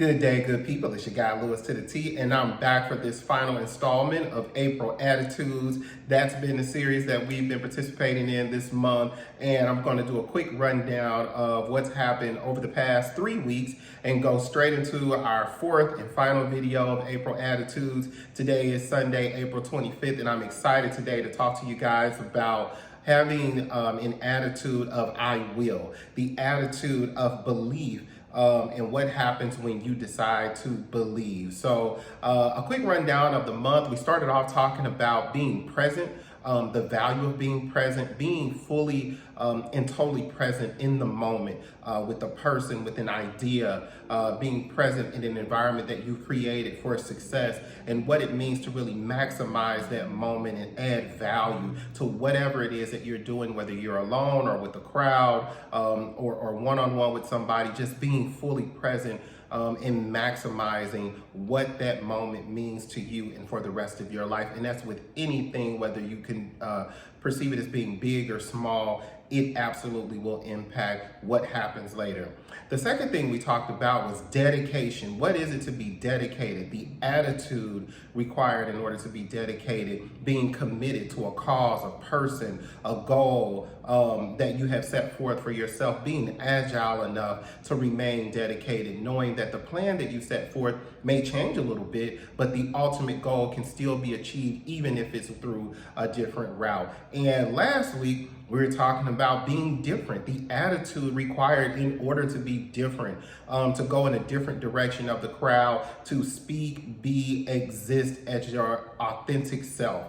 Good day, good people. It's your guy, Lewis to the T, and I'm back for this final installment of April Attitudes. That's been the series that we've been participating in this month, and I'm going to do a quick rundown of what's happened over the past 3 weeks and go straight into our fourth and final video of April Attitudes. Today is Sunday, April 25th, and I'm excited today to talk to you guys about having an attitude of I will, the attitude of belief. And what happens when you decide to believe. So a quick rundown of the month. We started off talking about being present, the value of being present, being fully and totally present in the moment with a person, with an idea, being present in an environment that you created for success, and what it means to really maximize that moment and add value to whatever it is that you're doing, whether you're alone or with a crowd or one-on-one with somebody, just being fully present and maximizing what that moment means to you and for the rest of your life. And that's with anything, whether you can perceive it as being big or small, it absolutely will impact what happens later. The second thing we talked about was dedication. What is it to be dedicated? The attitude required in order to be dedicated, being committed to a cause, a person, a goal that you have set forth for yourself, being agile enough to remain dedicated, knowing that the plan that you set forth may change a little bit, but the ultimate goal can still be achieved even if it's through a different route. And last week, we were talking about being different, the attitude required in order to be different, to go in a different direction of the crowd, to speak, be, exist as your authentic self,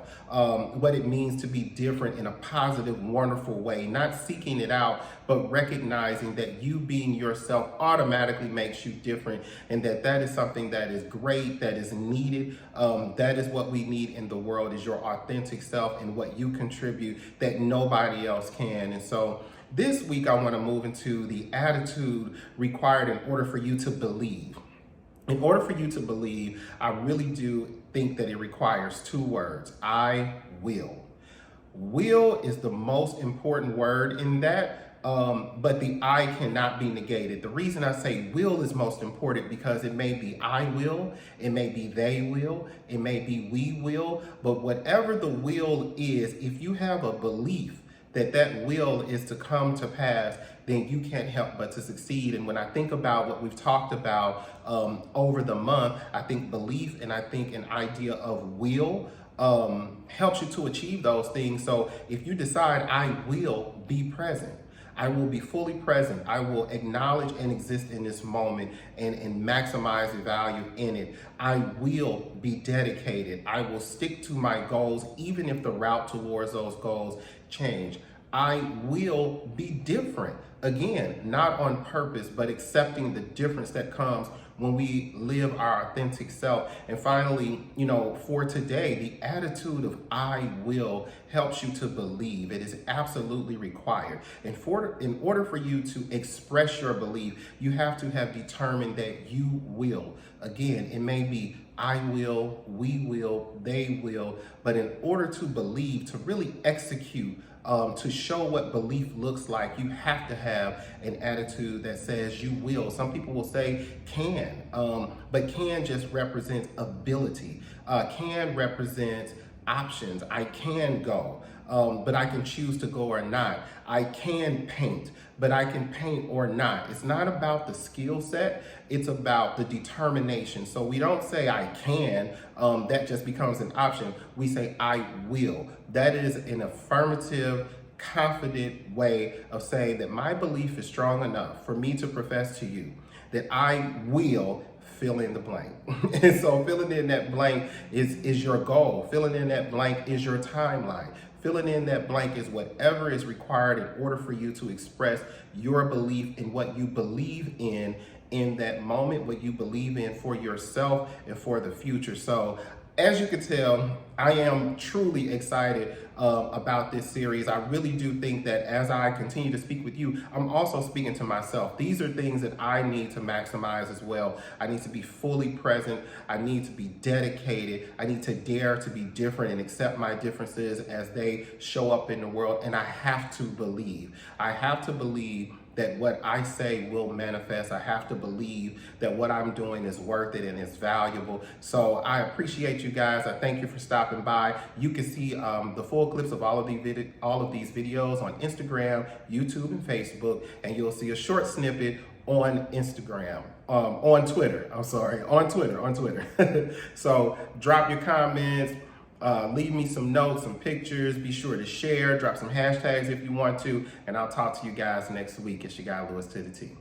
what it means to be different in a positive, wonderful way, not seeking it out, but recognizing that you being yourself automatically makes you different, and that is something that is great, that is needed. That is what we need in the world, is your authentic self and what you contribute that nobody else can. And so this week I want to move into the attitude required in order for you to believe. In order for you to believe, I really do think that it requires two words: I will. Will is the most important word in that. But the I cannot be negated. The reason I say will is most important because it may be I will, it may be they will, it may be we will, but whatever the will is, if you have a belief that that will is to come to pass, then you can't help but to succeed. And when I think about what we've talked about over the month, I think belief and I think an idea of will helps you to achieve those things. So if you decide I will be present, I will be fully present, I will acknowledge and exist in this moment and maximize the value in it. I will be dedicated. I will stick to my goals even if the route towards those goals change. I will be different. Again, not on purpose, but accepting the difference that comes when we live our authentic self. And finally, for today, the attitude of I will helps you to believe. It is absolutely required. And in order for you to express your belief, you have to have determined that you will. Again, it may be I will, we will, they will, but in order to believe, to really execute, to show what belief looks like, you have to have an attitude that says you will. Some people will say can, but can just represents ability. Can represents options. I can go, but I can choose to go or not. I can paint, but I can paint or not. It's not about the skill set, it's about the determination. So we don't say I can, that just becomes an option. We say I will. That is an affirmative, confident way of saying that my belief is strong enough for me to profess to you that I will fill in the blank. And so filling in that blank is your goal. Filling in that blank is your timeline. Filling in that blank is whatever is required in order for you to express your belief in what you believe in that moment, what you believe in for yourself and for the future. So as you can tell, I am truly excited about this series. I really do think that as I continue to speak with you, I'm also speaking to myself. These are things that I need to maximize as well. I need to be fully present. I need to be dedicated. I need to dare to be different and accept my differences as they show up in the world. And I have to believe. I have to believe that what I say will manifest. I have to believe that what I'm doing is worth it and is valuable. So I appreciate you guys. I thank you for stopping by. You can see the full clips of all of these videos on Instagram, YouTube, and Facebook, and you'll see a short snippet on Instagram, on Twitter. On Twitter. So drop your comments. Leave me some notes, some pictures. Be sure to share, drop some hashtags if you want to, and I'll talk to you guys next week. It's your guy, Lewis to the T.